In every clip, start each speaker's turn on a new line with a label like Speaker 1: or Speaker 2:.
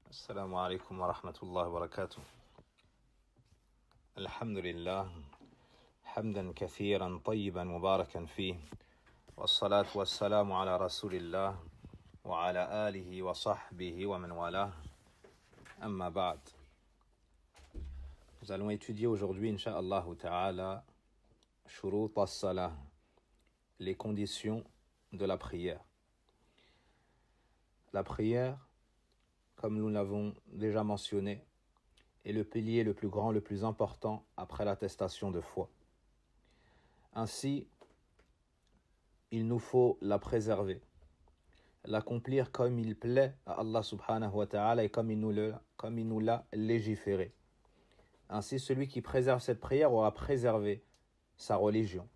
Speaker 1: السلام عليكم ورحمة الله وبركاته. الحمد لله حمدا كثيرا طيبا مباركا فيه، والصلاة والسلام على رسول الله وعلى آله وصحبه ومن والاه. أما بعد. Nous allons étudier aujourd'hui, Inch'Allah ta'ala, Shurut as-Salah, les conditions de la prière. La prière, comme nous l'avons déjà mentionné, est le pilier le plus grand, le plus important après l'attestation de foi. Ainsi, il nous faut la préserver, l'accomplir comme il plaît à Allah subhanahu wa ta'ala et comme il nous l'a légiféré. Ainsi, celui qui préserve cette prière aura préservé sa religion.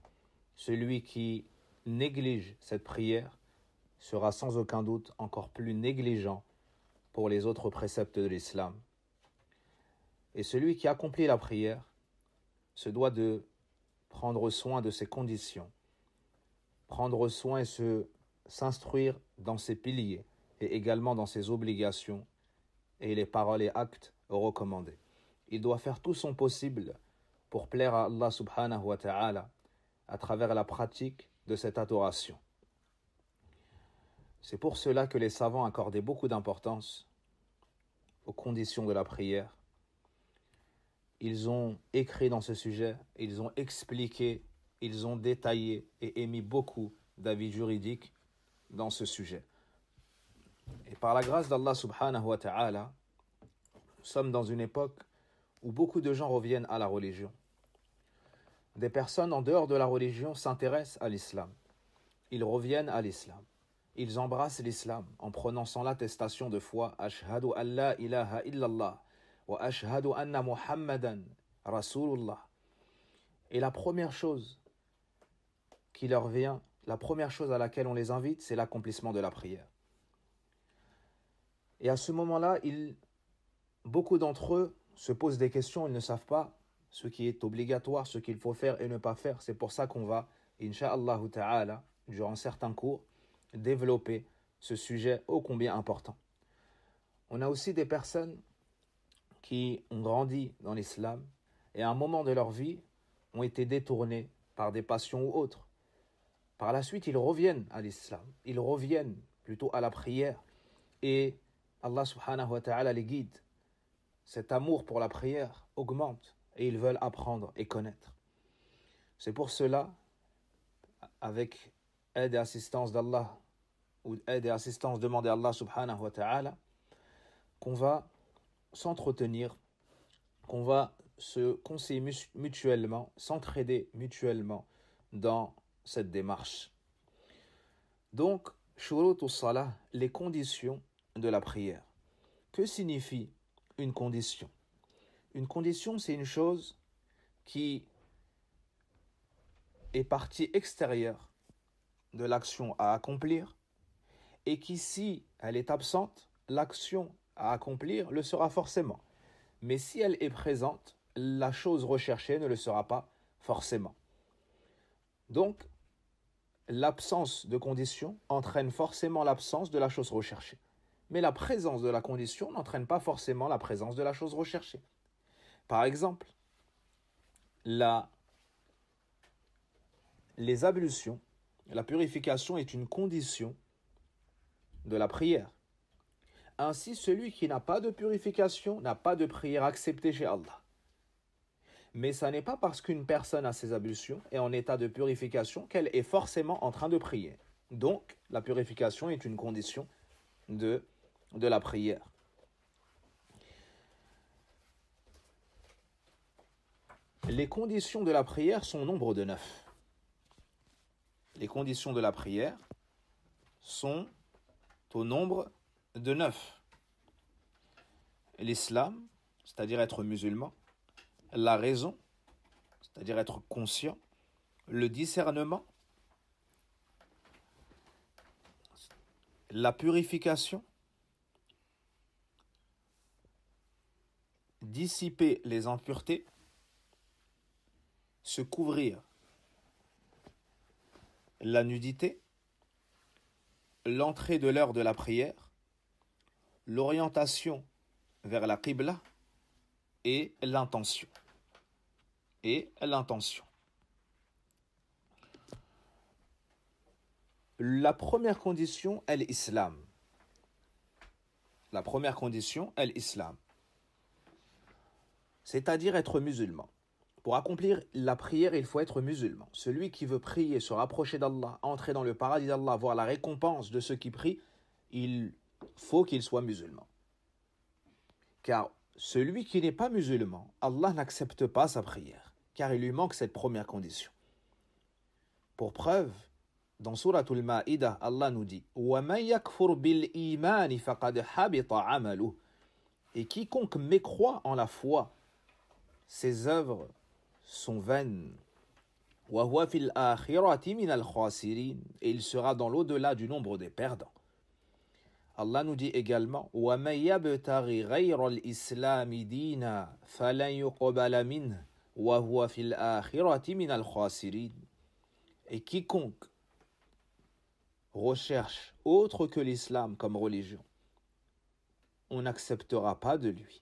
Speaker 1: Celui qui néglige cette prière sera sans aucun doute encore plus négligent pour les autres préceptes de l'islam. Et celui qui accomplit la prière se doit de prendre soin de ses conditions, prendre soin et s'instruire dans ses piliers et également dans ses obligations et les paroles et actes recommandés. Il doit faire tout son possible pour plaire à Allah subhanahu wa ta'ala à travers la pratique de cette adoration. C'est pour cela que les savants accordaient beaucoup d'importance aux conditions de la prière. Ils ont écrit dans ce sujet, ils ont expliqué, ils ont détaillé et émis beaucoup d'avis juridiques dans ce sujet. Et par la grâce d'Allah subhanahu wa ta'ala, nous sommes dans une époque où beaucoup de gens reviennent à la religion. Des personnes en dehors de la religion s'intéressent à l'islam. Ils reviennent à l'islam. Ils embrassent l'islam en prononçant l'attestation de foi « Ashhadu an la ilaha illallah wa ashhadu anna Muhammadan Rasulullah ». Et la première chose qui leur vient, la première chose à laquelle on les invite, c'est l'accomplissement de la prière. Et à ce moment-là, beaucoup d'entre eux se posent des questions, ils ne savent pas ce qui est obligatoire, ce qu'il faut faire et ne pas faire. C'est pour ça qu'on va, Inch'Allah ta'ala, durant certains cours, développer ce sujet ô combien important. On a aussi des personnes qui ont grandi dans l'islam et à un moment de leur vie ont été détournés par des passions ou autres. Par la suite, ils reviennent à l'islam, ils reviennent plutôt à la prière et Allah subhanahu wa ta'ala les guide. Cet amour pour la prière augmente et ils veulent apprendre et connaître. C'est pour cela, avec aide et assistance d'Allah, ou aide et assistance demandée à Allah subhanahu wa ta'ala, qu'on va s'entretenir, qu'on va se conseiller mutuellement, s'entraider mutuellement dans cette démarche. Donc, shurut as-salah, les conditions de la prière. Que signifie une condition? Une condition, c'est une chose qui est partie extérieure de l'action à accomplir et qui, si elle est absente, l'action à accomplir le sera forcément. Mais si elle est présente, la chose recherchée ne le sera pas forcément. Donc, l'absence de condition entraîne forcément l'absence de la chose recherchée. Mais la présence de la condition n'entraîne pas forcément la présence de la chose recherchée. Par exemple, les ablutions, la purification est une condition de la prière. Ainsi, celui qui n'a pas de purification n'a pas de prière acceptée chez Allah. Mais ça n'est pas parce qu'une personne a ses ablutions et en état de purification qu'elle est forcément en train de prier. Donc, la purification est une condition de la prière. Les conditions de la prière sont au nombre de 9. Les conditions de la prière sont au nombre de 9. L'islam, c'est-à-dire être musulman, la raison, c'est-à-dire être conscient, le discernement, la purification, dissiper les impuretés, se couvrir, la nudité, l'entrée de l'heure de la prière, l'orientation vers la qibla et l'intention. La première condition est l'islam. C'est-à-dire être musulman. Pour accomplir la prière, il faut être musulman. Celui qui veut prier, se rapprocher d'Allah, entrer dans le paradis d'Allah, voir la récompense de ceux qui prient, il faut qu'il soit musulman. Car celui qui n'est pas musulman, Allah n'accepte pas sa prière, car il lui manque cette première condition. Pour preuve, dans Suratul Ma'idah, Allah nous dit « وَمَنْ يَكْفُرْ بِالْإِيمَانِ فَقَدْ حَبِطَ عَمَلُهُ » Et quiconque mécroit en la foi, ses œuvres sont vaines. وَهُوَ فِي الْآخِرَةِ مِنَ الْخَاسِرِينَ Et il sera dans l'au-delà du nombre des perdants. Allah nous dit également وَمَنْ يَبْتَغِ غَيْرَ الْإِسْلَامِ دِينًا فَلَنْ يُقْبَلَ مِنْهُ وَهُوَ فِي الْآخِرَةِ مِنَ الْخَاسِرِينَ Et quiconque recherche autre que l'islam comme religion, on n'acceptera pas de lui.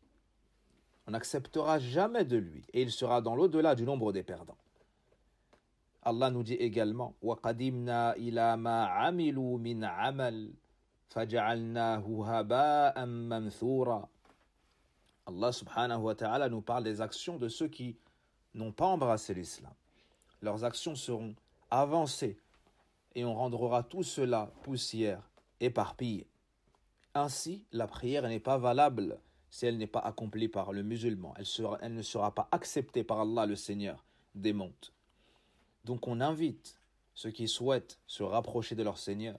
Speaker 1: On n'acceptera jamais de lui. Et il sera dans l'au-delà du nombre des perdants. Allah nous dit également وَقَدِمْنَا إِلَى مَا عَمِلُوا مِنْ عَمَلٍ فَجَعَلْنَاهُ هَبَاءً مَنْثُورًا Allah subhanahu wa ta'ala nous parle des actions de ceux qui n'ont pas embrassé l'islam. Leurs actions seront avancées et on rendra tout cela poussière, éparpillé. Ainsi, la prière n'est pas valable si elle n'est pas accomplie par le musulman. Elle ne sera pas acceptée par Allah le Seigneur des montes. Donc on invite ceux qui souhaitent se rapprocher de leur Seigneur,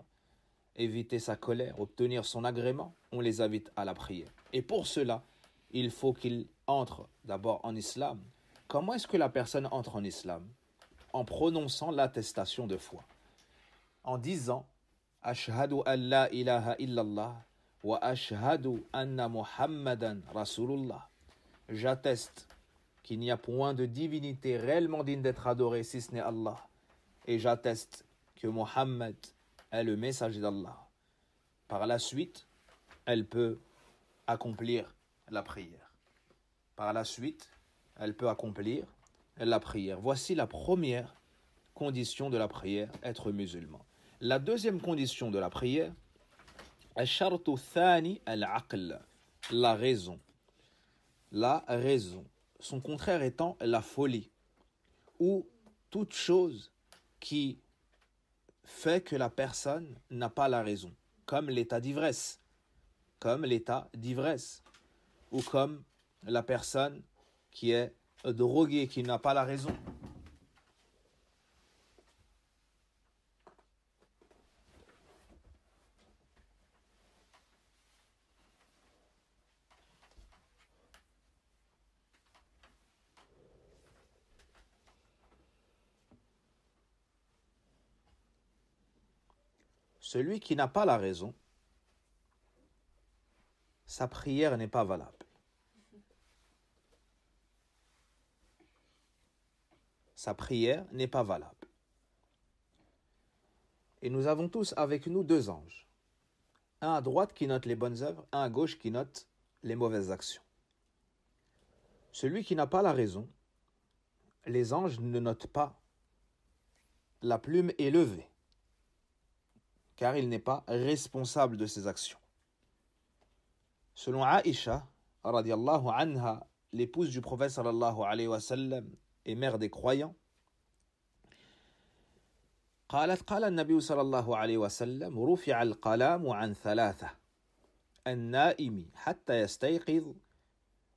Speaker 1: éviter sa colère, obtenir son agrément, on les invite à la prière. Et pour cela, il faut qu'ils entrent d'abord en islam. Comment est-ce que la personne entre en islam? En prononçant l'attestation de foi. En disant « Ashhadu an la ilaha illallah wa ashhadu anna Muhammadan Rasulullah » J'atteste qu'il n'y a point de divinité réellement digne d'être adorée si ce n'est Allah. Et j'atteste que Muhammad est le messager d'Allah. Par la suite, elle peut accomplir la prière. Voici la première condition de la prière, être musulman. La deuxième condition de la prière, الشرط الثاني العقل, la raison. Son contraire étant la folie, ou toute chose qui fait que la personne n'a pas la raison, comme l'état d'ivresse, ou comme la personne qui est droguée, qui n'a pas la raison. Celui qui n'a pas la raison, sa prière n'est pas valable. Et nous avons tous avec nous deux anges. Un à droite qui note les bonnes œuvres, un à gauche qui note les mauvaises actions. Celui qui n'a pas la raison, les anges ne notent pas. La plume est levée, car il n'est pas responsable de ses actions. Selon Aïcha, radiyallahu anha, l'épouse du prophète sallallahu alayhi wa sallam et mère des croyants, قالت قال النبي صلى الله عليه وسلم رفع القلم عن ثلاثة النائم حتى يستيقظ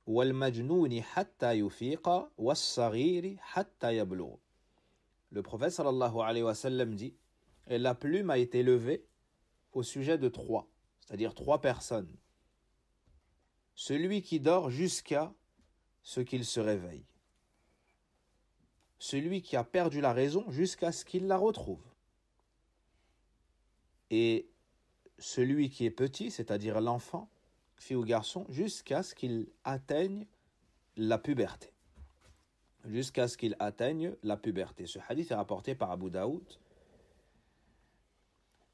Speaker 1: والمجنون حتى يفيق والصغير حتى يبلغ. Le prophète sallallahu alayhi wa sallam dit, et la plume a été levée au sujet de trois, c'est-à-dire trois personnes. Celui qui dort jusqu'à ce qu'il se réveille. Celui qui a perdu la raison jusqu'à ce qu'il la retrouve. Et celui qui est petit, c'est-à-dire l'enfant, fille ou garçon, jusqu'à ce qu'il atteigne la puberté. Ce hadith est rapporté par Abu Daoud,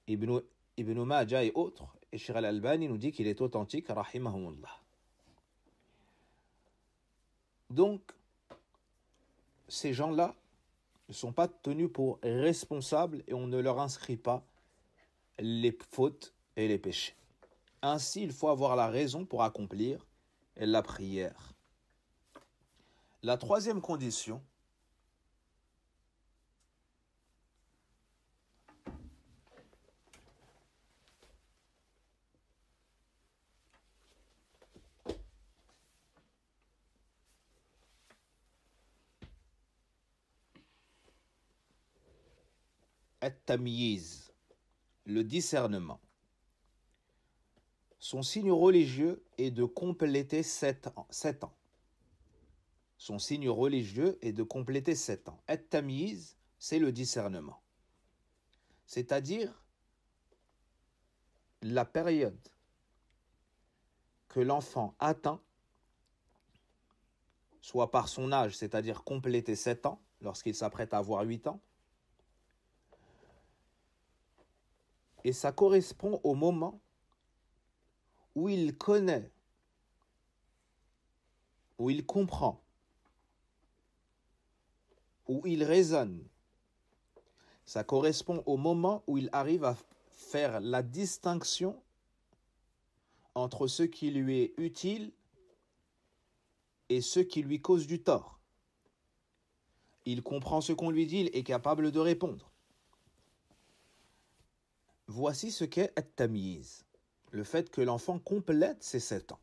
Speaker 1: Ibn Majah et autres, et Sheikh al-Albani nous dit qu'il est authentique, rahimahumullah. Donc, ces gens-là ne sont pas tenus pour responsables et on ne leur inscrit pas les fautes et les péchés. Ainsi, il faut avoir la raison pour accomplir la prière. La troisième condition, at-tamyiz, le discernement. Son signe religieux est de compléter 7 ans. Son signe religieux est de compléter 7 ans. At-tamyiz, c'est le discernement. C'est-à-dire la période que l'enfant atteint, soit par son âge, c'est-à-dire compléter 7 ans, lorsqu'il s'apprête à avoir 8 ans, et ça correspond au moment où il connaît, où il comprend, où il raisonne. Ça correspond au moment où il arrive à faire la distinction entre ce qui lui est utile et ce qui lui cause du tort. Il comprend ce qu'on lui dit, il est capable de répondre. Voici ce qu'est at-tamyiz, le fait que l'enfant complète ses 7 ans.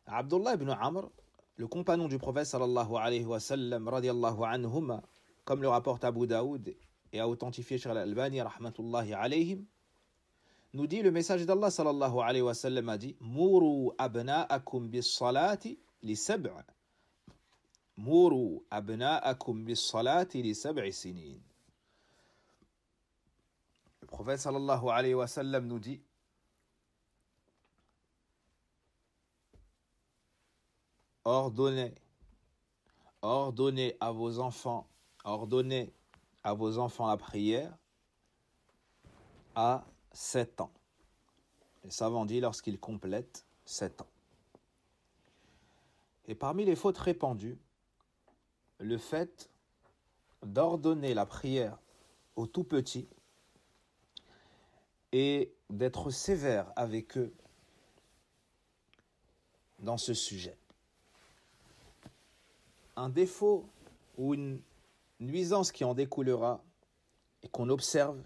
Speaker 1: Abdullah ibn Amr, le compagnon du prophète sallallahu alayhi wa sallam, radiyallahu anhuma, comme le rapporte Abu Daoud et a authentifié Cheikh al-Albani, rahmatullahi alayhim, nous dit le messager d'Allah sallallahu alayhi wa sallam a dit Mourou abna'akum bis salati li sab'a. Mourou abna'akum bis salati li sab'i sinin. Le prophète sallallahu alayhi wa sallam nous dit ordonnez à vos enfants la prière à 7 ans. Les savants disent lorsqu'ils complètent 7 ans. Et parmi les fautes répandues, le fait d'ordonner la prière aux tout petits et d'être sévère avec eux dans ce sujet. Un défaut ou une nuisance qui en découlera et qu'on observe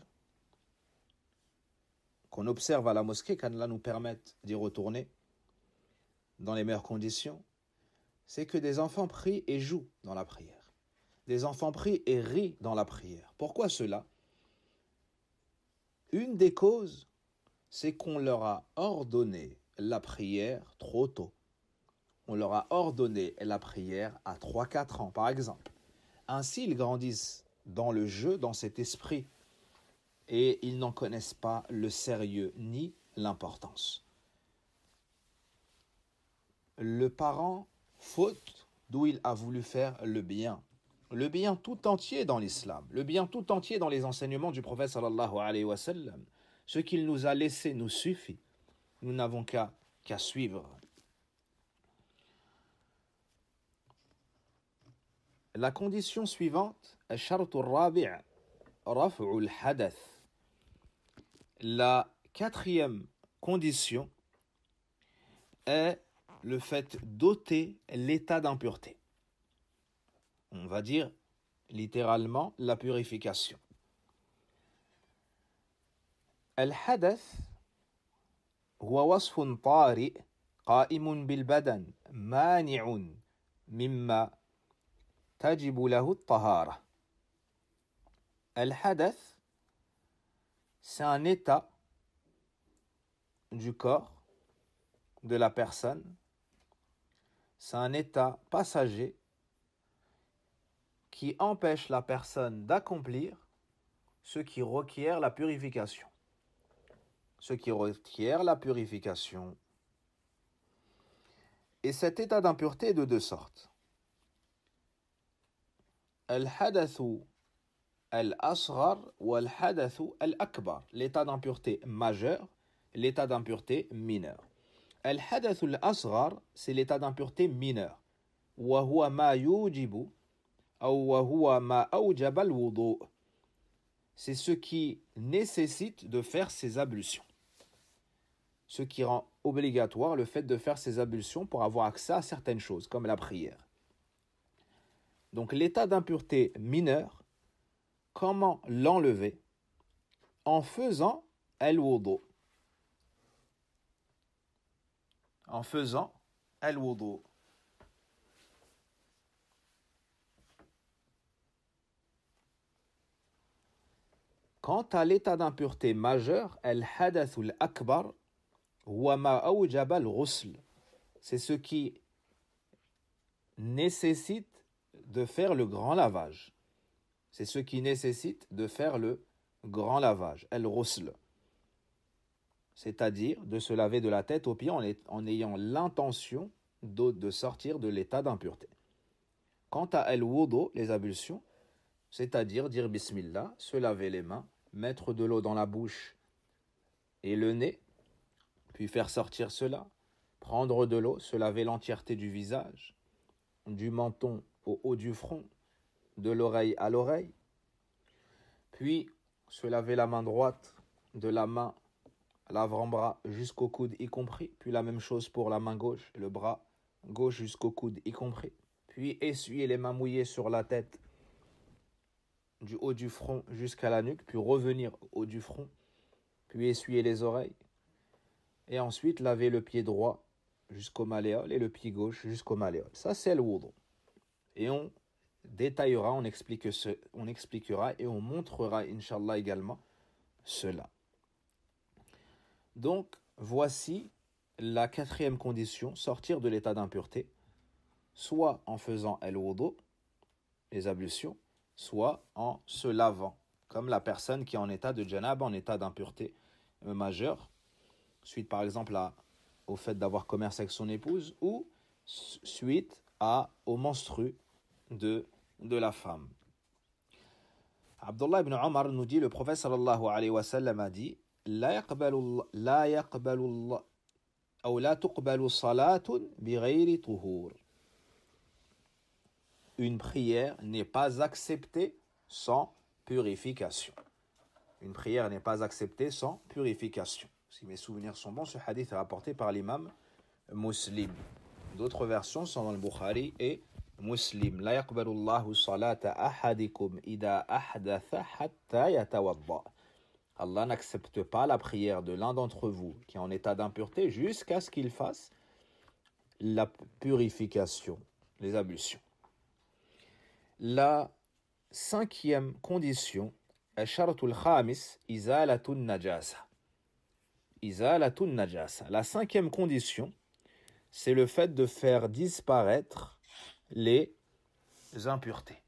Speaker 1: à la mosquée, qu'Allah nous permette d'y retourner dans les meilleures conditions, c'est que des enfants prient et jouent dans la prière. Des enfants prient et rient dans la prière. Pourquoi cela ? Une des causes, c'est qu'on leur a ordonné la prière trop tôt. On leur a ordonné la prière à 3-4 ans, par exemple. Ainsi, ils grandissent dans le jeu, dans cet esprit, et ils n'en connaissent pas le sérieux ni l'importance. Le parent faute d'où il a voulu faire le bien tout entier dans l'islam, le bien tout entier dans les enseignements du prophète sallallahu alayhi wa sallam. Ce qu'il nous a laissé nous suffit. Nous n'avons qu'à suivre. La condition suivante, الشرط الرابع رفع الحدث. La quatrième condition est le fait d'ôter l'état d'impureté. On va dire littéralement la purification. الحدث هو وصف طارئ قائم بالبدن مانع مما تجب له الطهارة. الحدث, c'est un état du corps, de la personne. C'est un état passager qui empêche la personne d'accomplir ce qui requiert la purification. Ce qui requiert la purification. Et cet état d'impureté est de deux sortes. Al-hadathu al-asghar ou al-hadathu al-akbar. L'état d'impureté majeur, l'état d'impureté mineur. Al-hadathu al-asghar, c'est l'état d'impureté mineur. وهو ما يوجب أو وهو ما أوجب الوضوء. C'est ce qui nécessite de faire ces ablutions. Ce qui rend obligatoire le fait de faire ces ablutions pour avoir accès à certaines choses, comme la prière. Donc l'état d'impureté mineure, comment l'enlever? En faisant al-wudu. En faisant al-wudu. Quant à l'état d'impureté majeur, al-hadathul akbar huwa ma awjaba al-ghusl. C'est ce qui nécessite de faire le grand lavage. C'est ce qui nécessite de faire le grand lavage, al-ghusl. C'est-à-dire de se laver de la tête aux pieds en ayant l'intention de sortir de l'état d'impureté. Quant à al-wudu, les ablutions, c'est-à-dire dire bismillah, se laver les mains, mettre de l'eau dans la bouche et le nez, puis faire sortir cela, prendre de l'eau, se laver l'entièreté du visage, du menton au haut du front, de l'oreille à l'oreille, puis se laver la main droite, de la main à l'avant-bras jusqu'au coude y compris, puis la même chose pour la main gauche, le bras gauche jusqu'au coude y compris, puis essuyer les mains mouillées sur la tête, du haut du front jusqu'à la nuque, puis revenir au haut du front, puis essuyer les oreilles, et ensuite laver le pied droit jusqu'au malléole et le pied gauche jusqu'au malléole. Ça, c'est le wudu. Et on détaillera, on expliquera et on montrera, Inch'Allah, également cela. Donc, voici la quatrième condition, sortir de l'état d'impureté, soit en faisant al-wudu, les ablutions, soit en se lavant, comme la personne qui est en état de janab, en état d'impureté majeure, suite par exemple au fait d'avoir commerce avec son épouse, ou suite au menstru de la femme. Abdullah ibn Omar nous dit, le prophète sallallahu alayhi wa sallam a dit, لا يقبل الله أو لا تقبل صلاة بغير طهور. Une prière n'est pas acceptée sans purification. Une prière n'est pas acceptée sans purification. Si mes souvenirs sont bons, ce hadith est rapporté par l'imam Muslim. D'autres versions sont dans le Bukhari et Muslim. لا يقبل الله صلاة أحدكم إذا أحدث حتى يتوضأ. Allah n'accepte pas la prière de l'un d'entre vous qui est en état d'impureté jusqu'à ce qu'il fasse la purification, les ablutions. La cinquième condition, Asharatul Khamis, Izalatun Najasa. Izalatun Najasa. La cinquième condition, c'est le fait de faire disparaître les impuretés.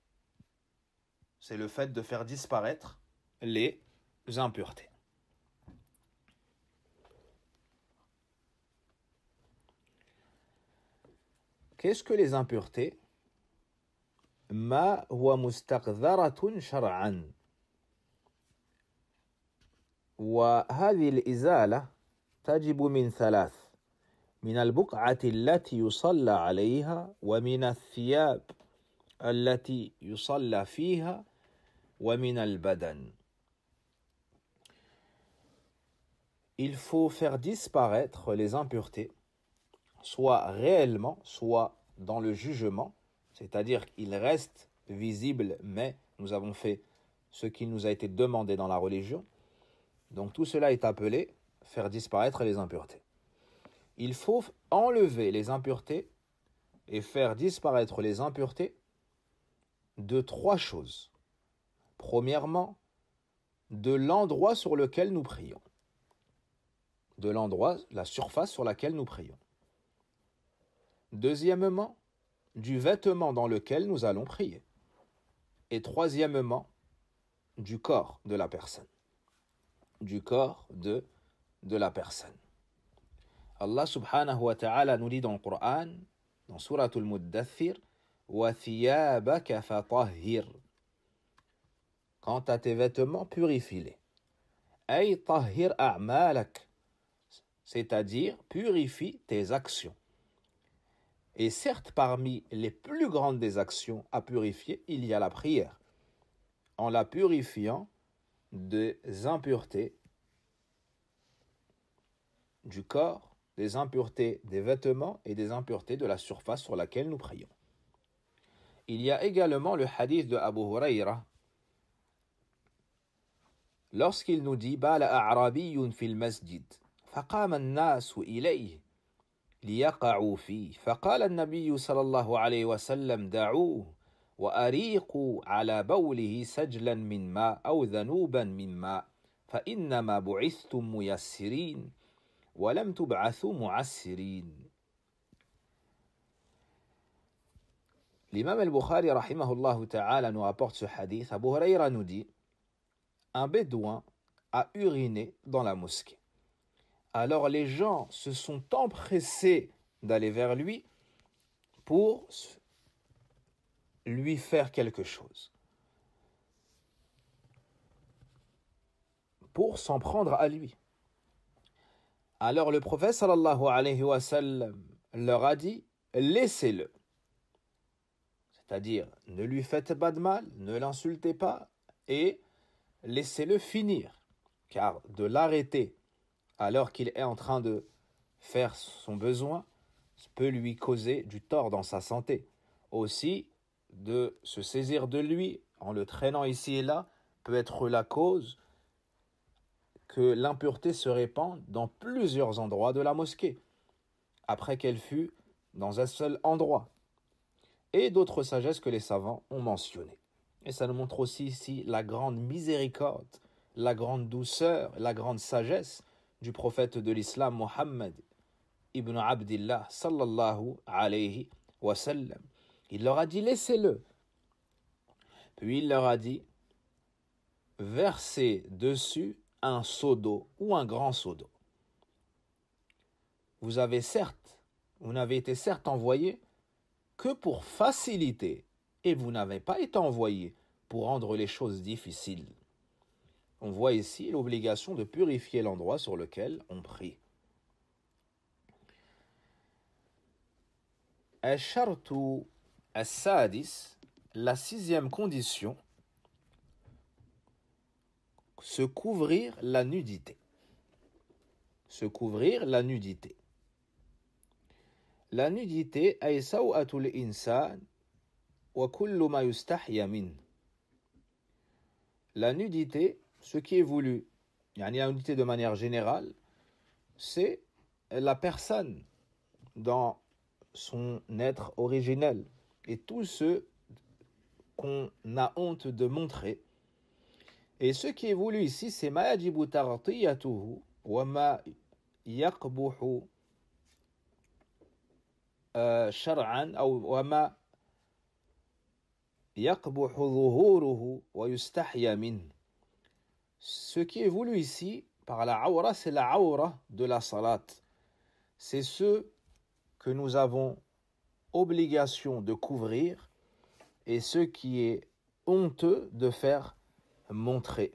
Speaker 1: C'est le fait de faire disparaître les impuretés. Qu'est-ce que les impuretés? ما هو مستقذرة شرعا. وهذه الإزالة تجب من ثلاث: من البقعة التي يصلى عليها، ومن الثياب التي يصلى فيها، ومن البدن. Il faut faire disparaître les impuretés, soit réellement, soit dans le jugement, c'est-à-dire qu'il reste visible, mais nous avons fait ce qui nous a été demandé dans la religion. Donc tout cela est appelé faire disparaître les impuretés. Il faut enlever les impuretés et faire disparaître les impuretés de trois choses. Premièrement, de l'endroit sur lequel nous prions. De l'endroit, la surface sur laquelle nous prions. Deuxièmement, du vêtement dans lequel nous allons prier. Et troisièmement, du corps de la personne. Du corps de la personne. Allah subhanahu wa ta'ala nous dit dans le Coran, dans Suratul Muddathir, wa thiyabaka fatahhir. Quant à tes vêtements, purifie-les. Ay tahhir a'malak. C'est-à-dire, purifie tes actions. Et certes, parmi les plus grandes des actions à purifier, il y a la prière. En la purifiant des impuretés du corps, des impuretés des vêtements et des impuretés de la surface sur laquelle nous prions. Il y a également le hadith de Abu Huraira lorsqu'il nous dit Bala a'rabiyyun fil masjid faqama an-nasu ilayhi liyaqa'u fi faqala an-nabiy sallallahu alayhi wa sallam da'uhu wa ariqu ala bawlihi sajlan min ma aw dhanuban min ma fa innama bu'ithtum muyassirin wa lam tub'athu mu'assirin. L'imam al-Bukhari rahimahullah ta'ala nous rapporte ce hadith. Abu Huraira nous dit un bédouin a uriné dans la mosquée. Alors les gens se sont empressés d'aller vers lui pour lui faire quelque chose, pour s'en prendre à lui. Alors le prophète sallallahu alayhi wa sallam leur a dit laissez-le, c'est-à-dire ne lui faites pas de mal, ne l'insultez pas et laissez-le finir, car de l'arrêter alors qu'il est en train de faire son besoin peut lui causer du tort dans sa santé. Aussi, de se saisir de lui en le traînant ici et là peut être la cause que l'impureté se répande dans plusieurs endroits de la mosquée, après qu'elle fut dans un seul endroit. Et d'autres sagesses que les savants ont mentionnées. Et ça nous montre aussi ici la grande miséricorde, la grande douceur, la grande sagesse du prophète de l'islam Muhammad ibn Abdillah sallallahu alayhi wa sallam. Il leur a dit laissez-le. Puis il leur a dit versez dessus un seau d'eau ou un grand seau d'eau. Vous n'avez été certes envoyé que pour faciliter, et vous n'avez pas été envoyé pour rendre les choses difficiles. On voit ici l'obligation de purifier l'endroit sur lequel on prie. Al-Shartu al-Sadis, la 6e condition, se couvrir la nudité. Se couvrir la nudité. La nudité ay saw'atul insan wa kullu ma yustahya min. La nudité, ce qui est voulu, la nudité de manière générale, c'est la personne dans son être originel et tout ce qu'on a honte de montrer. Et ce qui est voulu ici, c'est ma yajibu taghtiyatuhu wa ma yaqbuhu shar'an wa ma yaqbuhu dhuhuruhu wa yustahya min. Ce qui est voulu ici par la awra, c'est la awra de la salat. C'est ce que nous avons obligation de couvrir et ce qui est honteux de faire montrer.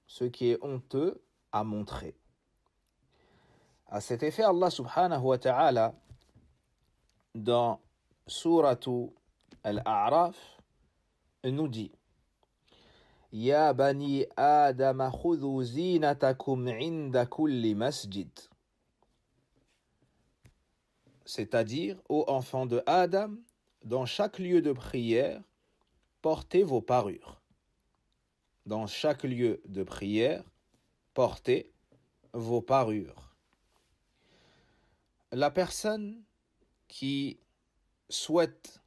Speaker 1: Ce qui est honteux à montrer. À cet effet, Allah subhanahu wa ta'ala, dans Suratu Al-A'raf, nous dit Ya bani Adam khudhu zinatakum inda kulli masjid. C'est-à-dire, ô enfants de Adam, dans chaque lieu de prière, portez vos parures. Dans chaque lieu de prière, portez vos parures. La personne qui souhaite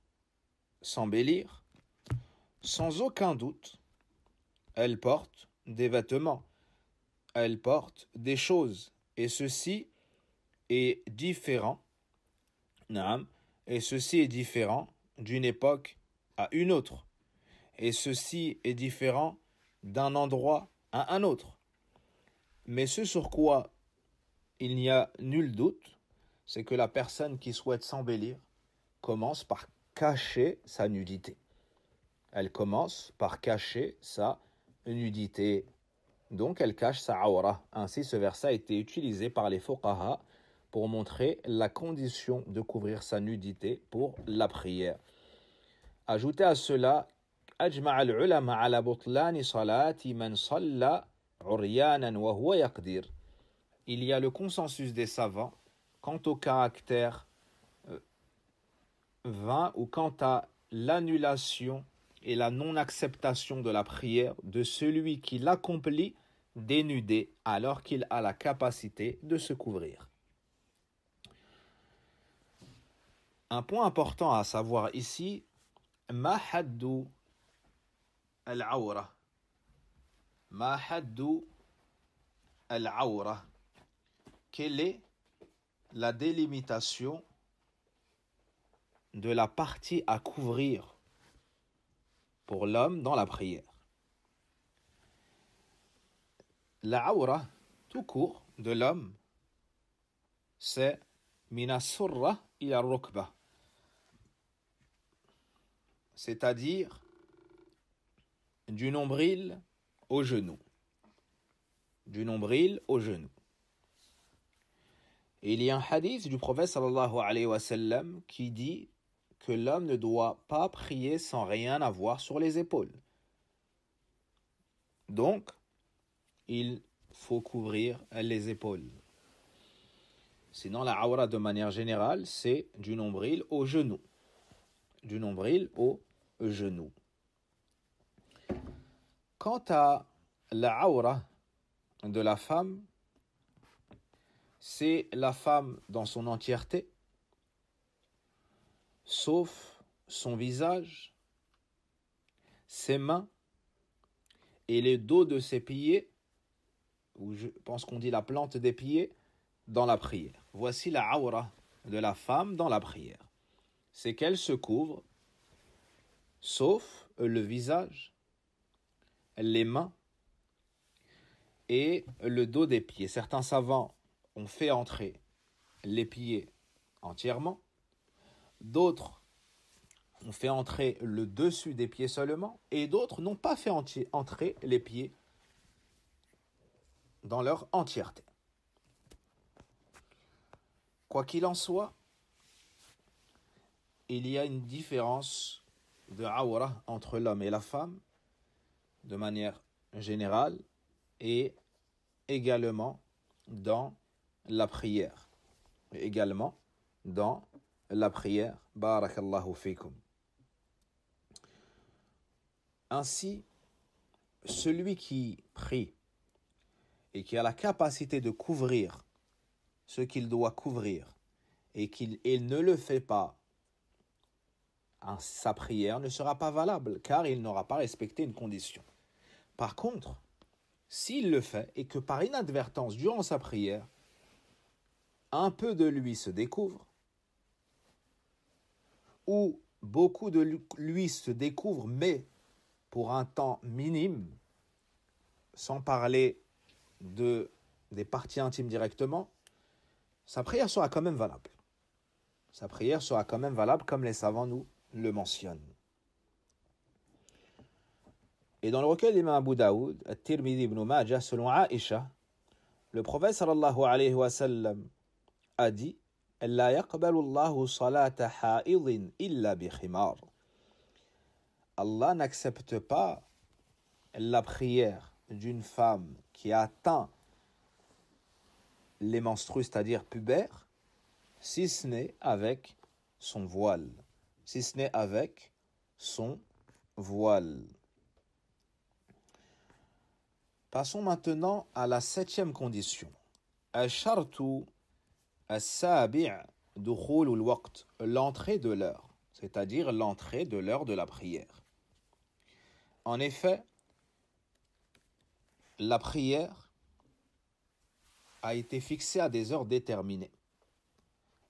Speaker 1: s'embellir, sans aucun doute, elle porte des vêtements, elle porte des choses, et ceci est différent, et ceci est différent d'une époque à une autre, et ceci est différent d'un endroit à un autre. Mais ce sur quoi il n'y a nul doute, c'est que la personne qui souhaite s'embellir commence par cacher sa nudité. Elle commence par cacher sa nudité. Donc elle cache sa awra. Ainsi ce verset a été utilisé par les fuqaha pour montrer la condition de couvrir sa nudité pour la prière. Ajoutez à cela, أجمع العلماء على بطلان صلاة من صلى عريانا وهو يقدر. Il y a le consensus des savants quant au caractère vain ou quant à l'annulation et la non-acceptation de la prière de celui qui l'accomplit dénudé alors qu'il a la capacité de se couvrir. Un point important à savoir ici, ma haddu al-awra. Ma haddu al-awra. Quelle est la délimitation de la partie à couvrir pour l'homme dans la prière? La awra, tout court, de l'homme, c'est mina surra ila rukba, c'est-à-dire du nombril au genou. Du nombril au genou. Et il y a un hadith du prophète sallallahu alayhi wa sallam qui dit que l'homme ne doit pas prier sans rien avoir sur les épaules. Donc, il faut couvrir les épaules. Sinon, la awra de manière générale, c'est du nombril au genou. Du nombril au genou. Quant à la awra de la femme, c'est la femme dans son entièreté, sauf son visage, ses mains et les dos de ses pieds, ou je pense qu'on dit la plante des pieds, dans la prière. Voici la awra de la femme dans la prière. C'est qu'elle se couvre, sauf le visage, les mains et le dos des pieds. Certains savants ont fait entrer les pieds entièrement, d'autres ont fait entrer le dessus des pieds seulement, et d'autres n'ont pas fait entrer les pieds dans leur entièreté. Quoi qu'il en soit, il y a une différence de awra entre l'homme et la femme, de manière générale, et également dans la prière. Également dans la prière. Barakallahu fikum. Ainsi, celui qui prie et qui a la capacité de couvrir ce qu'il doit couvrir et qu'il ne le fait pas, sa prière ne sera pas valable car il n'aura pas respecté une condition. Par contre, s'il le fait et que par inadvertance, durant sa prière, un peu de lui se découvre, ou beaucoup de lui se découvre, mais pour un temps minime, sans parler des parties intimes directement, sa prière sera quand même valable. Sa prière sera quand même valable comme les savants nous le mentionnent. Et dans le recueil d'Imam Abu Daoud, At-Tirmidhi ibn Majah, selon Aïcha, le prophète sallallahu alayhi wa sallam a dit La yaqbalu Allahu salata ha'idin illa bi khimar. Allah n'accepte pas la prière d'une femme qui a atteint les menstrues, c'est-à-dire pubères, si ce n'est avec son voile. Si ce n'est avec son voile. Passons maintenant à la 7e condition. Al-shartu as-sabi' dukhul al-waqt, l'entrée de l'heure, c'est-à-dire l'entrée de l'heure de la prière. En effet, la prière a été fixée à des heures déterminées.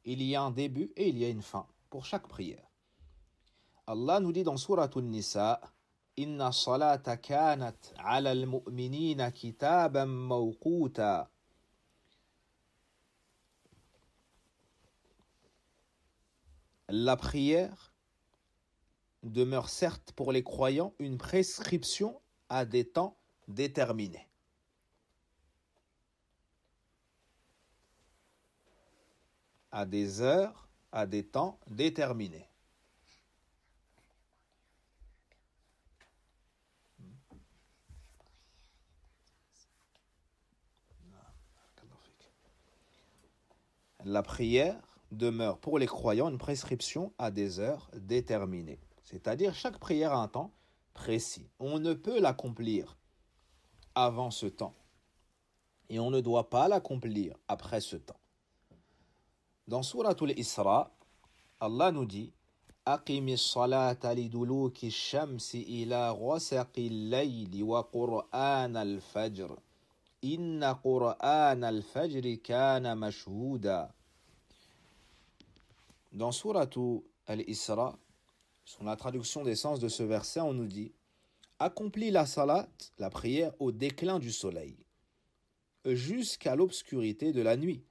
Speaker 1: Il y a un début et il y a une fin pour chaque prière. Allah nous dit dans Sourate An-Nisa, Inna salata kanat ala al-mu'minina kitaban mawquta. La prière demeure certes pour les croyants une prescription à des temps déterminés. à des heures, à des temps déterminés. La prière demeure pour les croyants une prescription à des heures déterminées. C'est-à-dire chaque prière a un temps précis. On ne peut l'accomplir avant ce temps. Et on ne doit pas l'accomplir après ce temps. Dans Souratul Isra, Allah nous dit أقم الصلاة لدلوك الشمس إلى غسق الليل وقرآن الفجر إن قرآن الفجر كان مشهودا. Dans Souratul Al-Isra, sur la traduction des sens de ce verset, on nous dit accomplis la salat, la prière, au déclin du soleil, jusqu'à l'obscurité de la nuit.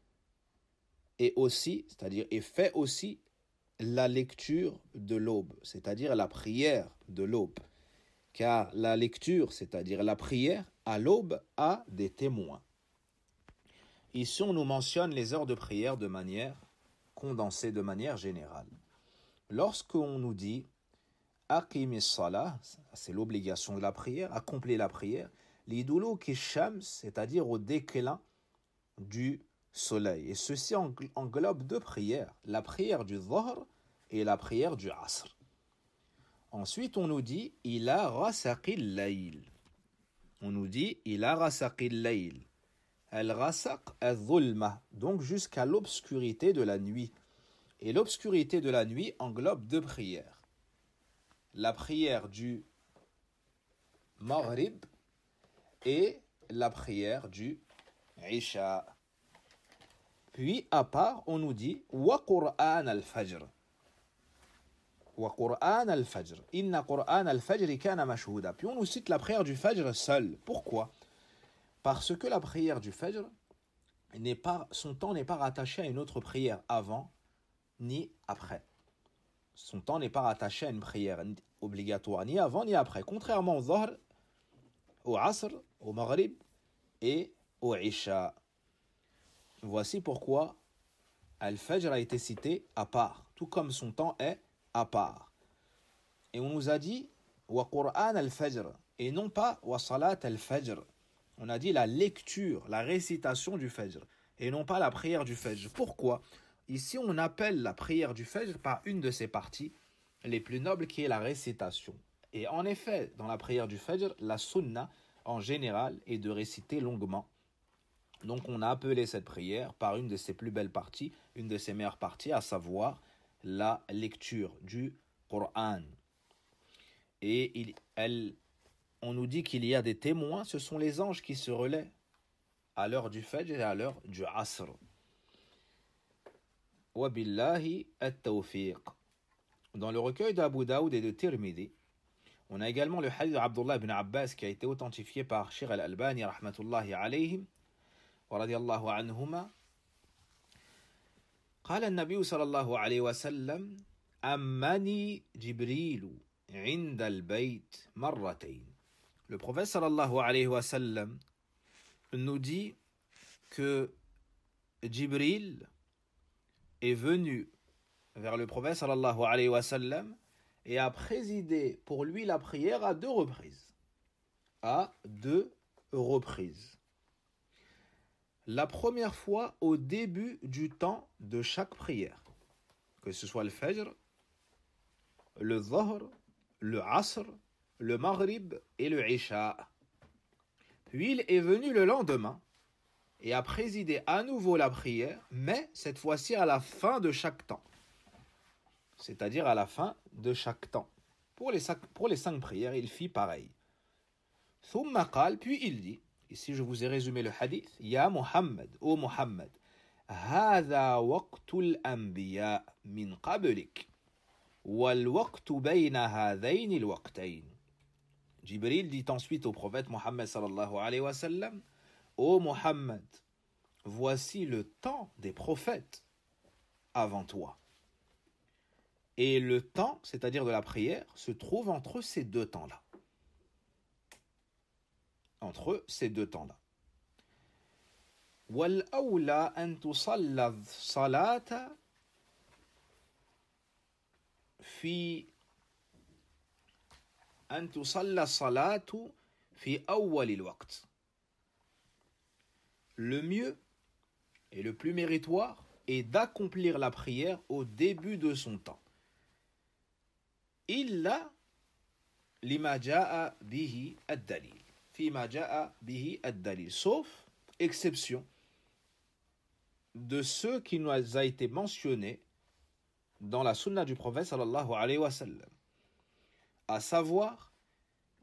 Speaker 1: Et aussi, c'est-à-dire, et fais aussi la lecture de l'aube, c'est-à-dire la prière de l'aube. Car la lecture, c'est-à-dire la prière, à l'aube, a des témoins. Ici, on nous mentionne les heures de prière de manière condensée, de manière générale. Lorsqu'on nous dit Aqim as-salah, c'est l'obligation de la prière, accomplir la prière, liduluki shams, c'est-à-dire au déclin du soleil. Et ceci englobe deux prières, la prière du Dhuhr et la prière du Asr. Ensuite, on nous dit ila rasaqil layl. On nous dit ila rasaqil layl. Al-rasaq al-dhulma, donc jusqu'à l'obscurité de la nuit. Et l'obscurité de la nuit englobe deux prières. La prière du Maghrib et la prière du Isha. Puis, à part, on nous dit wa Qur'an al-Fajr. Wa Qur'an al-Fajr. Inna Qur'an al-Fajr kana mashhouda. Puis on nous cite la prière du Fajr seule. Pourquoi? Parce que la prière du Fajr, son temps n'est pas rattaché à une autre prière avant ni après. Son temps n'est pas rattaché à une prière obligatoire ni avant ni après. Contrairement au Dhuhr, au Asr, au Maghrib et au Isha. Voici pourquoi Al-Fajr a été cité à part, tout comme son temps est à part. Et on nous a dit wa Qur'an al-Fajr et non pas wa Salat al-Fajr. On a dit la lecture, la récitation du Fajr et non pas la prière du Fajr. Pourquoi? Ici, on appelle la prière du Fajr par une de ses parties les plus nobles qui est la récitation. Et en effet, dans la prière du Fajr, la sunna en général est de réciter longuement. Donc on a appelé cette prière par une de ses plus belles parties, une de ses meilleures parties, à savoir la lecture du Coran. Et on nous dit qu'il y a des témoins, ce sont les anges qui se relaient à l'heure du Fajr et à l'heure du Asr. Wa billahi at-tawfiq. Dans le recueil d'Abu Daoud et de Tirmidhi, on a également le hadith d'Abdullah ibn Abbas qui a été authentifié par Sheikh al-Albani rahmatullahi alayhim wa radiyallahu anhuma. قال النبي صلى الله عليه وسلم أمني جبريل عند البيت مرتين. Le prophète sallallahu alayhi wa sallam nous dit que Jibril est venu vers le prophète sallallahu alayhi wa sallam et a présidé pour lui la prière à deux reprises. À deux reprises. La première fois au début du temps de chaque prière, que ce soit le Fajr, le Dhuhr, le Asr, le Maghrib et le Isha. Puis il est venu le lendemain et a présidé à nouveau la prière, mais cette fois-ci à la fin de chaque temps. C'est-à-dire à la fin de chaque temps. Pour les 5 prières, il fit pareil. ثم قال, puis il dit, ici je vous ai résumé le hadith, Ya Muhammad, ô Muhammad, هذا وقت الأنبياء من قبلك والوقت بين هذين الوقتين. Jibril dit ensuite au prophète Mohammed sallallahu alayhi wa sallam, ô Muhammad, voici le temps des prophètes avant toi. Et le temps, c'est-à-dire de la prière, se trouve entre ces deux temps-là. Entre ces deux temps-là. والأولى أن تصلى الصلاة في أن تصلى الصلاة في أول الوقت. Le mieux et le plus méritoire est d'accomplir la prière au début de son temps. إلا لما جاء به الدليل. فيما جاء به الدليل. Sauf exception de ceux qui nous a été mentionné dans la sunna du prophète sallallahu alayhi wa sallam. À savoir,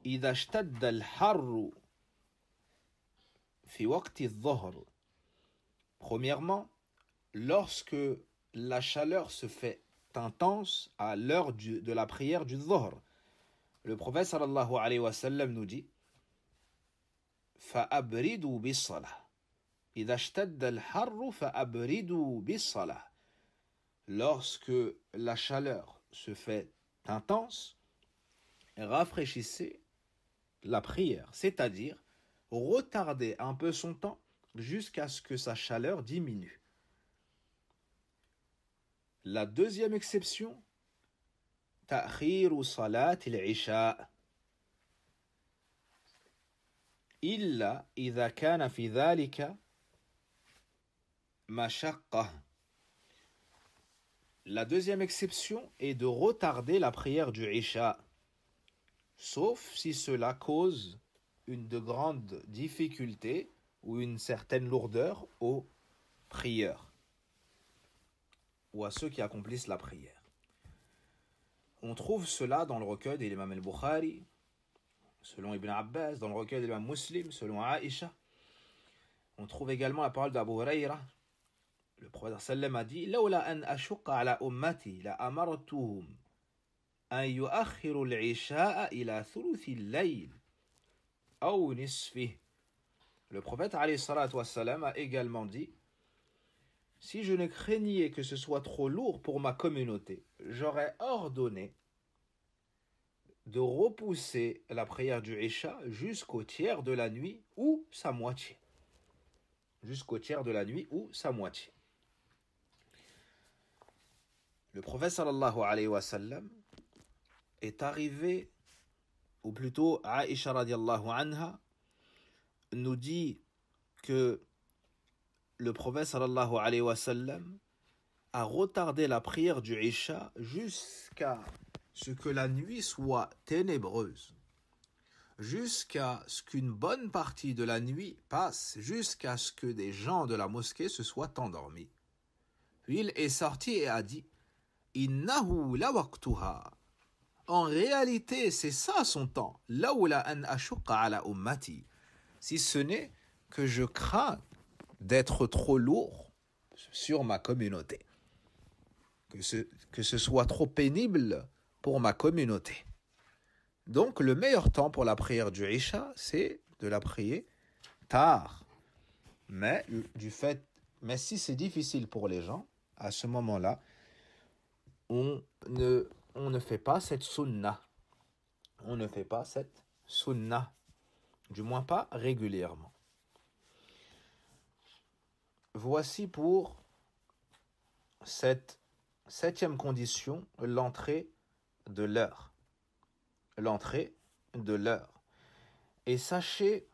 Speaker 1: إذا اشتد الحر في وقت الظهر. Premièrement, lorsque la chaleur se fait intense à l'heure de la prière du dhuhr. Le prophète sallallahu alayhi wa sallam nous dit فأبردوا بالصلاة. إذا اشتد الحر فأبردوا بالصلاة. Lorsque la chaleur se fait intense, rafraîchissez la prière, c'est-à-dire retardez un peu son temps jusqu'à ce que sa chaleur diminue. La deuxième exception, تأخير صلاة العشاء إلا إذا كان في ذلك مشقة. La deuxième exception est de retarder la prière du Isha, sauf si cela cause une de grandes difficultés ou une certaine lourdeur aux prieurs ou à ceux qui accomplissent la prière. On trouve cela dans le recueil de l'imam al-Bukhari, selon Ibn Abbas, dans le recueil de l'imam Muslim, selon Aïcha. On trouve également la parole d'Abu Huraira. Le prophète sallam a dit لولا أن أشق على أمتي لأمرتهم أن يؤخروا العشاء إلى ثلث الليل أو نصفه. Le prophète alayhi salatu wassalam a également dit si je ne craignais que ce soit trop lourd pour ma communauté, j'aurais ordonné de repousser la prière du Isha jusqu'au tiers de la nuit ou sa moitié. Jusqu'au tiers de la nuit ou sa moitié. Le prophète sallallahu alayhi wa sallam est arrivé, ou plutôt Aïcha radiallahu anha nous dit que le prophète sallallahu alayhi wa sallam a retardé la prière du Isha jusqu'à ce que la nuit soit ténébreuse, jusqu'à ce qu'une bonne partie de la nuit passe, jusqu'à ce que des gens de la mosquée se soient endormis. Puis il est sorti et a dit Innahu la waqtuha. En réalité, c'est ça son temps. Lawla an ashuqqa ala ummati. Si ce n'est que je crains d'être trop lourd sur ma communauté. Que ce soit trop pénible pour ma communauté. Donc, le meilleur temps pour la prière du Isha, c'est de la prier tard. Mais si c'est difficile pour les gens, à ce moment-là, on ne fait pas cette sunnah. On ne fait pas cette sunnah. Du moins pas régulièrement. Voici pour cette 7e condition, l'entrée de l'heure. L'entrée de l'heure. Et sachez,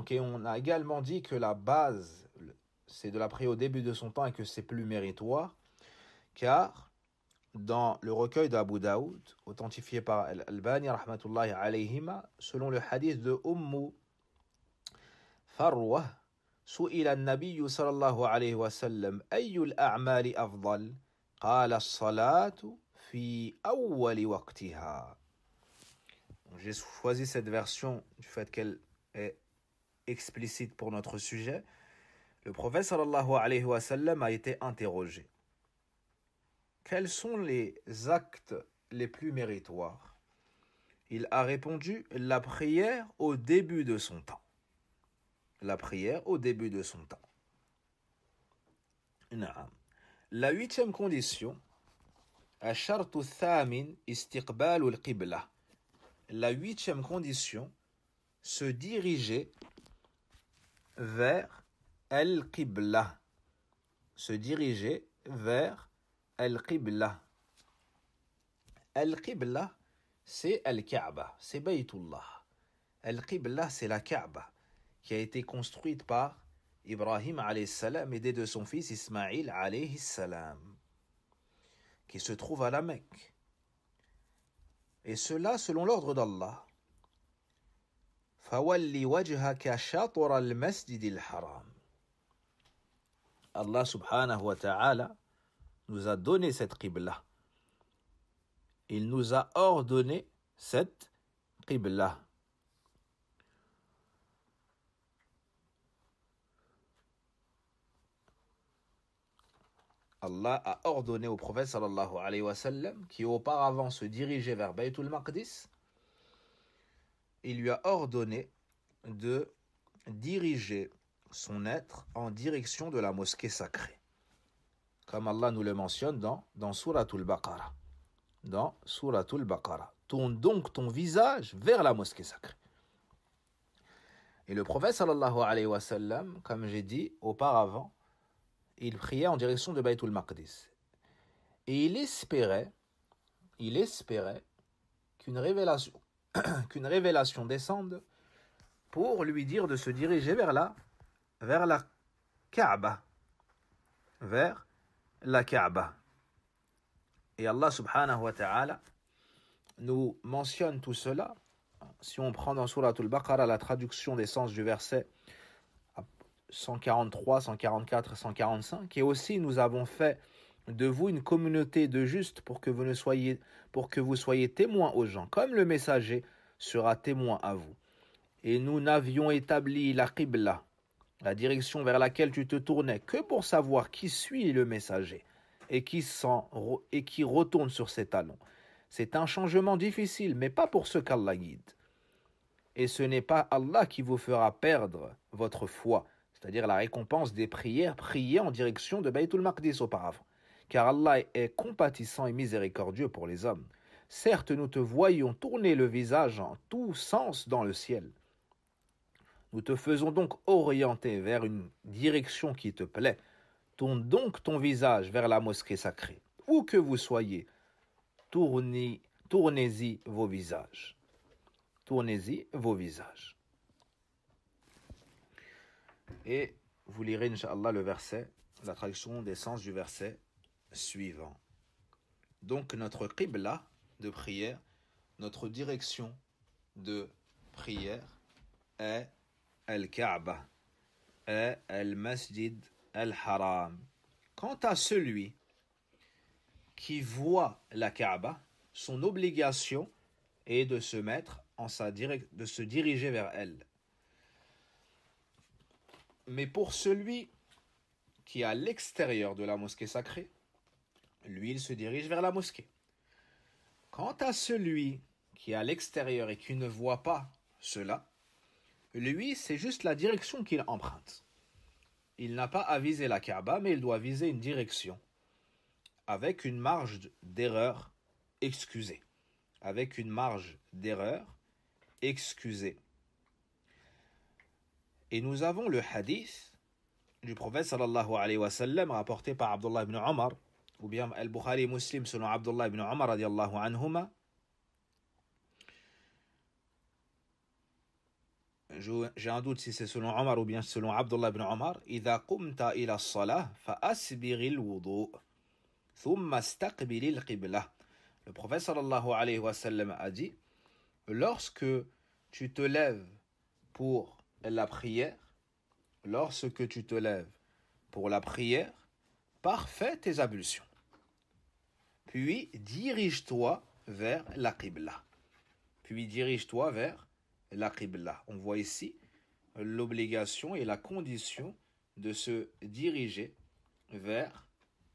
Speaker 1: et on a également dit que la base, c'est de la prière au début de son temps et que c'est plus méritoire, car dans le recueil d'Abu Daoud, authentifié par Al-Albani, rahmatullahi alayhima, selon le hadith de Farwa, سئل النبي صلى الله عليه وسلم أي الأعمال أفضل قال الصلاة في أول وقتها. J'ai choisi cette version du fait qu'elle est explicite pour notre sujet. Le prophète sallallahu alayhi wa sallam a été interrogé. Quels sont les actes les plus méritoires? Il a répondu la prière au début de son temps. La prière au début de son temps. La 8e condition, الشرط الثامن استقبال القبلة. La 8e condition, se diriger vers al-qibla. Se diriger vers al-qibla. Al-qibla, c'est al-Kaaba, c'est Baytullah. Al-qibla, c'est la Kaaba, qui a été construite par Ibrahim alayhi salam, aidé de son fils Ismaïl alayhi salam, qui se trouve à la Mecque. Et cela selon l'ordre d'Allah. فَوَلِّ وَجْهَكَ شَطْرَ الْمَسْجِدِ الْحَرَامِ. Allah subhanahu wa ta'ala nous a donné cette qibla. Il nous a ordonné cette qibla. Allah a ordonné au prophète sallallahu alayhi wa sallam, qui auparavant se dirigeait vers Baytul Maqdis, il lui a ordonné de diriger son être en direction de la mosquée sacrée. Comme Allah nous le mentionne dans Suratul Baqarah. Dans Suratul Baqarah. Tourne donc ton visage vers la mosquée sacrée. Et le prophète sallallahu alayhi wa sallam, comme j'ai dit auparavant, il priait en direction de Baytul Maqdis. Et il espérait qu'une révélation descende pour lui dire de se diriger vers la Kaaba. Vers la Kaaba. Et Allah subhanahu wa ta'ala nous mentionne tout cela. Si on prend dans Suratul Baqarah la traduction des sens du verset 143, 144 et 145, et aussi nous avons fait de vous une communauté de justes pour que vous soyez témoins aux gens, comme le messager sera témoin à vous. Et nous n'avions établi la qibla, la direction vers laquelle tu te tournais, que pour savoir qui suit le messager et qui retourne sur ses talons. C'est un changement difficile, mais pas pour ceux qu'Allah guide. Et ce n'est pas Allah qui vous fera perdre votre foi, c'est-à-dire la récompense des prières priées en direction de Baytul Maqdis auparavant. Car Allah est compatissant et miséricordieux pour les hommes. Certes, nous te voyons tourner le visage en tous sens dans le ciel. Nous te faisons donc orienter vers une direction qui te plaît. Tourne donc ton visage vers la mosquée sacrée. Où que vous soyez, tournez-y vos visages. Tournez-y vos visages. Et vous lirez, Inch'Allah, le verset, la traduction des sens du verset suivant. Donc, notre qibla de prière, notre direction de prière est Al-Kaaba, est Al-Masjid Al-Haram. Quant à celui qui voit la Kaaba, son obligation est de se mettre de se diriger vers elle. Mais pour celui qui est à l'extérieur de la mosquée sacrée, lui, il se dirige vers la mosquée. Quant à celui qui est à l'extérieur et qui ne voit pas cela, lui, c'est juste la direction qu'il emprunte. Il n'a pas à viser la Kaaba, mais il doit viser une direction avec une marge d'erreur excusée. Avec une marge d'erreur excusée. Et nous avons le hadith du prophète sallallahu alayhi wa sallam rapporté par Abdullah ibn Omar, ou bien Al-Bukhari Muslim selon Abdullah ibn Omar radiallahu anhuma. J'ai un doute si c'est selon Omar ou bien selon Abdullah ibn Omar. إذا قمت إلى الصلاة فأسبغ الوضوء ثم استقبل القبلة. Le prophète sallallahu alayhi wa sallam a dit, lorsque tu te lèves pour la prière, parfais tes ablutions. Puis dirige-toi vers la qibla. On voit ici l'obligation et la condition de se diriger vers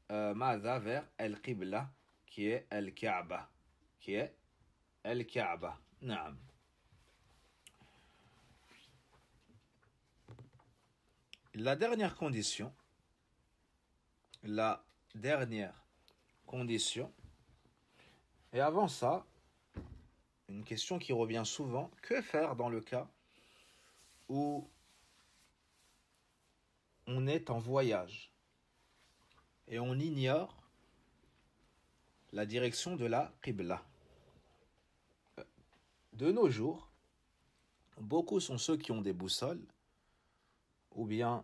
Speaker 1: vers al-qibla, qui est al-Kaaba. Naam. La dernière condition, et avant ça, une question qui revient souvent, que faire dans le cas où on est en voyage et on ignore la direction de la Qibla. De nos jours, beaucoup sont ceux qui ont des boussoles ou bien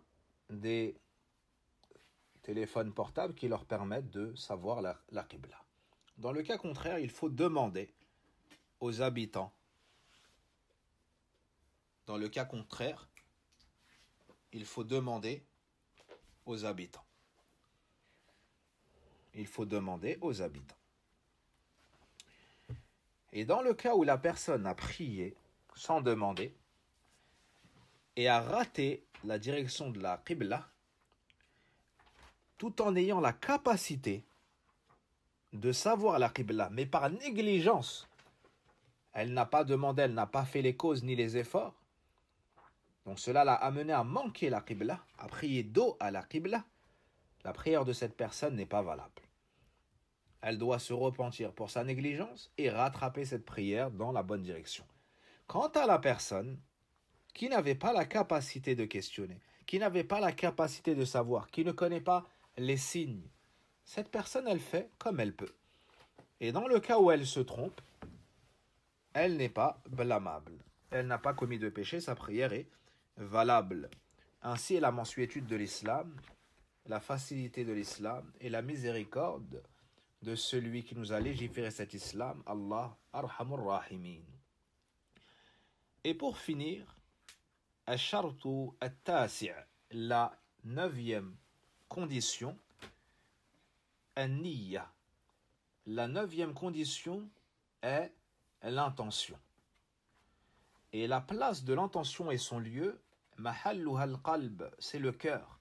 Speaker 1: des téléphones portables qui leur permettent de savoir la Qibla. Dans le cas contraire, il faut demander aux habitants. Dans le cas contraire, il faut demander aux habitants. Il faut demander aux habitants. Et dans le cas où la personne a prié sans demander et a raté la direction de la Qibla, tout en ayant la capacité de savoir la Qibla, mais par négligence, elle n'a pas demandé, elle n'a pas fait les causes ni les efforts, donc cela l'a amené à manquer la Qibla, à prier dos à la Qibla, la prière de cette personne n'est pas valable. Elle doit se repentir pour sa négligence et rattraper cette prière dans la bonne direction. Quant à la personne qui n'avait pas la capacité de questionner, qui n'avait pas la capacité de savoir, qui ne connaît pas les signes, cette personne, elle fait comme elle peut. Et dans le cas où elle se trompe, elle n'est pas blâmable. Elle n'a pas commis de péché, sa prière est valable. Ainsi est la mansuétude de l'islam, la facilité de l'islam et la miséricorde de celui qui nous a légiféré cet islam, Allah Arhamur Rahimin. Et pour finir, Ash-Shartu At-Tasi', la 9e condition, An-Niyya. La 9e condition est l'intention. Et la place de l'intention et son lieu, Mahalluha al-Qalb, c'est le cœur.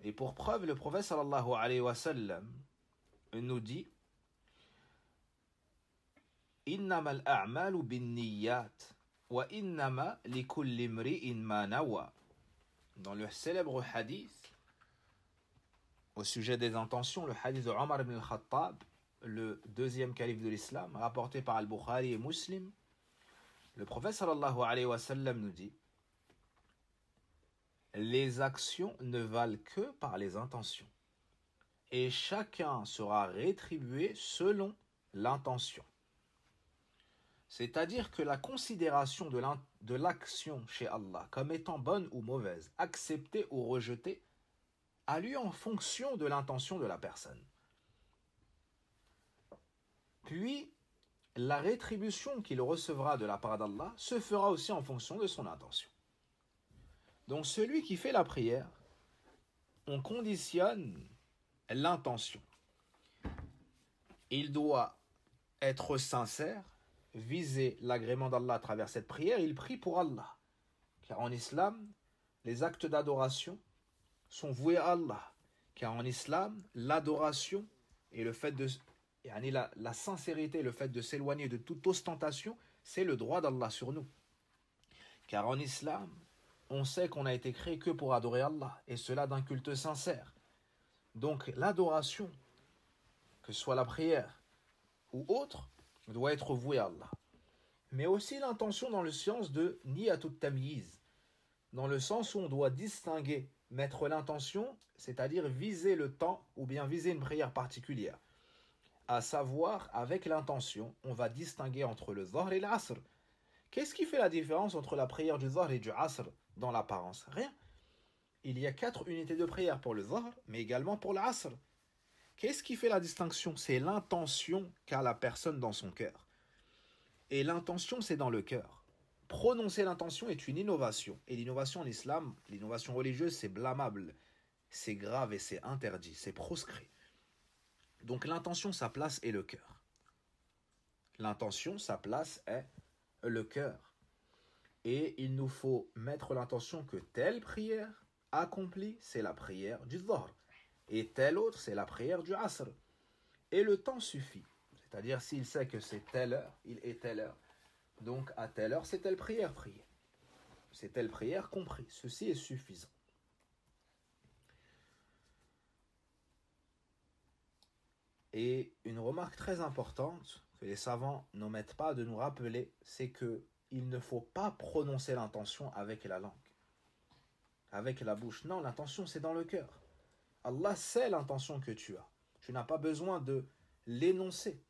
Speaker 1: Et pour preuve, le prophète sallallahu alayhi wa sallam nous dit Innama al-a'malu bin-niyyat wa innama likulli imri'in ma nawa. Dans le célèbre hadith au sujet des intentions, le hadith de Omar ibn al-Khattab, le 2e calife de l'islam, rapporté par Al-Bukhari et Muslim, le prophète sallallahu alayhi wa sallam nous dit les actions ne valent que par les intentions. Et chacun sera rétribué selon l'intention. C'est-à-dire que la considération de l'action chez Allah comme étant bonne ou mauvaise, acceptée ou rejetée, a lieu en fonction de l'intention de la personne. Puis, la rétribution qu'il recevra de la part d'Allah se fera aussi en fonction de son intention. Donc celui qui fait la prière, on conditionne l'intention. Il doit être sincère, viser l'agrément d'Allah à travers cette prière, il prie pour Allah. Car en islam, les actes d'adoration sont voués à Allah. Car en islam, l'adoration et le fait de la sincérité, le fait de s'éloigner de toute ostentation, c'est le droit d'Allah sur nous. Car en islam, on sait qu'on a été créé que pour adorer Allah, et cela d'un culte sincère. Donc l'adoration, que ce soit la prière ou autre, doit être vouée à Allah. Mais aussi l'intention dans le sens de niyatut tamyiz, dans le sens où on doit distinguer, mettre l'intention, c'est-à-dire viser le temps ou bien viser une prière particulière. À savoir, avec l'intention, on va distinguer entre le dhahr et l'asr. Qu'est-ce qui fait la différence entre la prière du dhahr et du asr dans l'apparence? Rien. Il y a 4 unités de prière pour le dhahr, mais également pour l'asr. Qu'est-ce qui fait la distinction? C'est l'intention qu'a la personne dans son cœur. Et l'intention, c'est dans le cœur. Prononcer l'intention est une innovation. Et l'innovation en islam, l'innovation religieuse, c'est blâmable, c'est grave et c'est interdit, c'est proscrit. Donc l'intention, sa place est le cœur. L'intention, sa place est le cœur. Et il nous faut mettre l'intention que telle prière accomplie, c'est la prière du dhahr. Et telle autre, c'est la prière du asr. Et le temps suffit. C'est-à-dire, s'il sait que c'est telle heure, il est telle heure. Donc, à telle heure, c'est telle prière priée. C'est telle prière compris. Ceci est suffisant. Et une remarque très importante que les savants n'omettent pas de nous rappeler, c'est qu'il ne faut pas prononcer l'intention avec la langue. avec la bouche. Non, l'intention c'est dans le cœur. Allah sait l'intention que tu as. Tu n'as pas besoin de l'énoncer.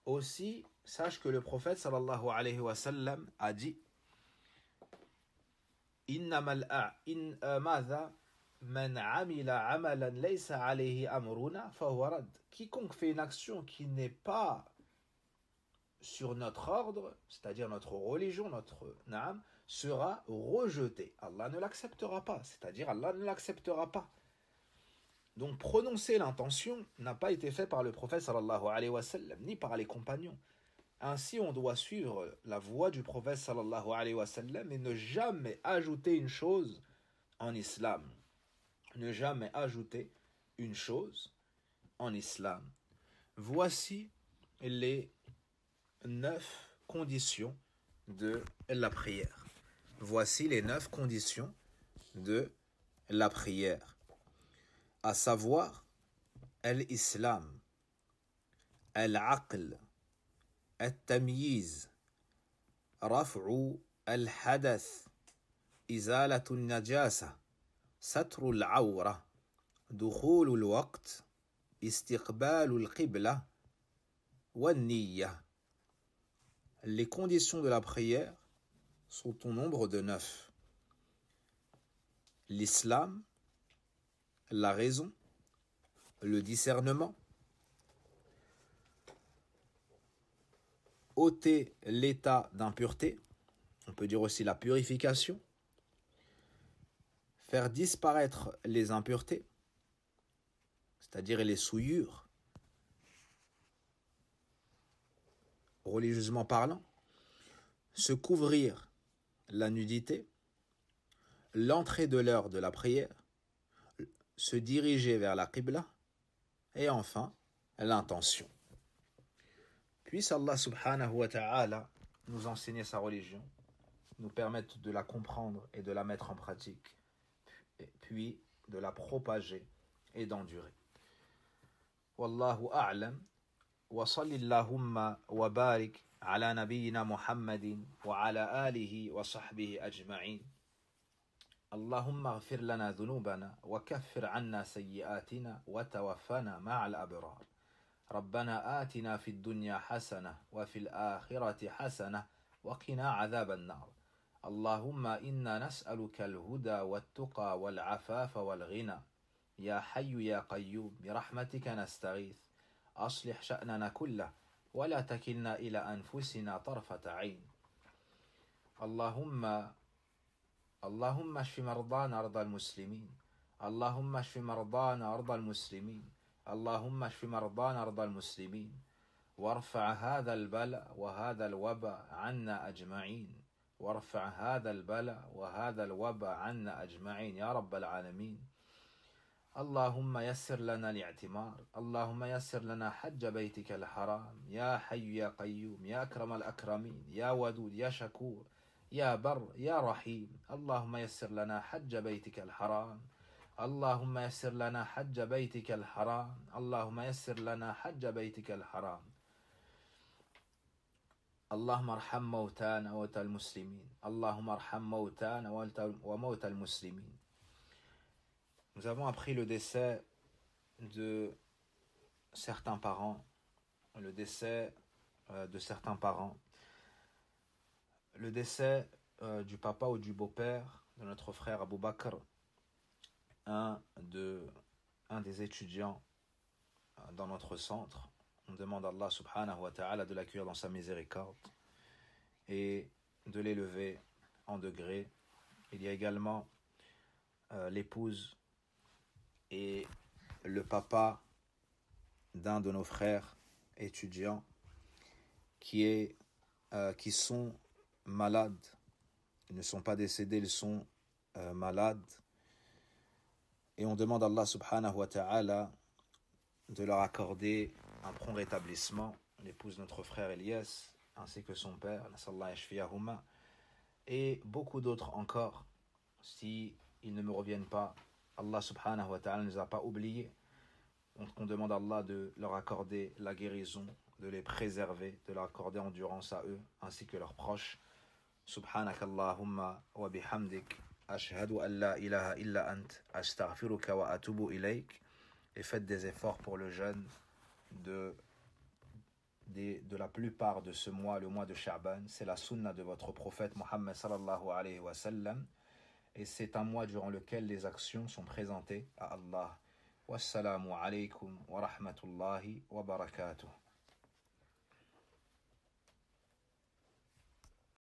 Speaker 1: Aussi, sache que le prophète sallallahu alayhi wa sallam a dit Innamal madha man amila amalan laysa alayhi amruna fahuwa rad. Quiconque fait une action qui n'est pas sur notre ordre, c'est-à-dire notre religion, notre naam, sera rejeté. Allah ne l'acceptera pas, c'est-à-dire Allah ne l'acceptera pas. Donc prononcer l'intention n'a pas été fait par le prophète sallallahu alayhi wa sallam, ni par les compagnons. Ainsi, on doit suivre la voie du prophète sallallahu alayhi wa sallam et ne jamais ajouter une chose en islam. Ne jamais ajouter une chose en islam. Voici les 9 conditions de la prière. Voici les 9 conditions de la prière. À savoir, l'islam, l'aql, التمييز رفع الحدث إزالة النجاسة ستر العورة دخول الوقت استقبال القبلة والنية. Les conditions de la prière sont au nombre de 9. L'islam, la raison, le discernement, ôter l'état d'impureté, on peut dire aussi la purification, faire disparaître les impuretés, c'est-à-dire les souillures, religieusement parlant, se couvrir la nudité, l'entrée de l'heure de la prière, se diriger vers la qibla, et enfin, l'intention. Puisse Allah subhanahu wa ta'ala nous enseigner sa religion, nous permettre de la comprendre et de la mettre en pratique, puis de la propager et d'endurer. Wallahu a'lam, wa sallillahumma wa barik ala nabiyyina Muhammadin wa ala alihi wa sahbihi ajma'in. Allahumma ighfir lana dhunubana wa kaffir anna sayyi'atina wa tawaffana ma'al abrar. ربنا آتنا في الدنيا حسنة وفي الآخرة حسنة وقنا عذاب النار. اللهم إنا نسألك الهدى والتقى والعفاف والغنى. يا حي يا قيوم برحمتك نستغيث. أصلح شأننا كله ولا تكلنا إلى أنفسنا طرفة عين. اللهم اشف مرضانا أرض المسلمين. اللهم اشف مرضانا أرض المسلمين. اللهم اشف مرضانا أرض المسلمين وارفع هذا البلاء وهذا الوباء عنا أجمعين. وارفع هذا البلاء وهذا الوباء عنا أجمعين يا رب العالمين. اللهم يسر لنا الاعتمار. اللهم يسر لنا حج بيتك الحرام. يا حي يا قيوم يا أكرم الأكرمين يا ودود يا شكور يا بر يا رحيم. اللهم يسر لنا حج بيتك الحرام. اللهم يسر لنا حج بيتك الحرام. اللهم يسر لنا حج بيتك الحرام. اللهم ارحم موتانا وموتى المسلمين. اللهم ارحم موتانا وموتى المسلمين. Nous avons appris le décès de certains parents, le décès de certains parents, le décès du papa ou du beau-père de notre frère Abu Bakr, un des étudiants dans notre centre. On demande à Allah subhanahu wa ta'ala de l'accueillir dans sa miséricorde et de l'élever en degrés. Il y a également l'épouse et le papa d'un de nos frères étudiants qui sont malades. Ils ne sont pas décédés, ils sont malades. Et on demande à Allah subhanahu wa ta'ala de leur accorder un prompt rétablissement. L'épouse de notre frère Elias, ainsi que son père, et beaucoup d'autres encore. Si ils ne me reviennent pas, Allah subhanahu wa ta'ala ne nous a pas oubliés. Donc on demande à Allah de leur accorder la guérison, de les préserver, de leur accorder endurance à eux, ainsi que leurs proches. سبحانك اللهم وبحمدك أشهد أن لا إله إلا أنت أستغفرك وأتوب إليك. Et faites des efforts pour le jeûne de la plupart de ce mois, le mois de Sha'ban. C'est la sunna de votre prophète Mohammed sallallahu alayhi wa sallam. Et c'est un mois durant lequel les actions sont présentées à Allah. Wassalamu alaykum wa rahmatullahi wa barakatuh.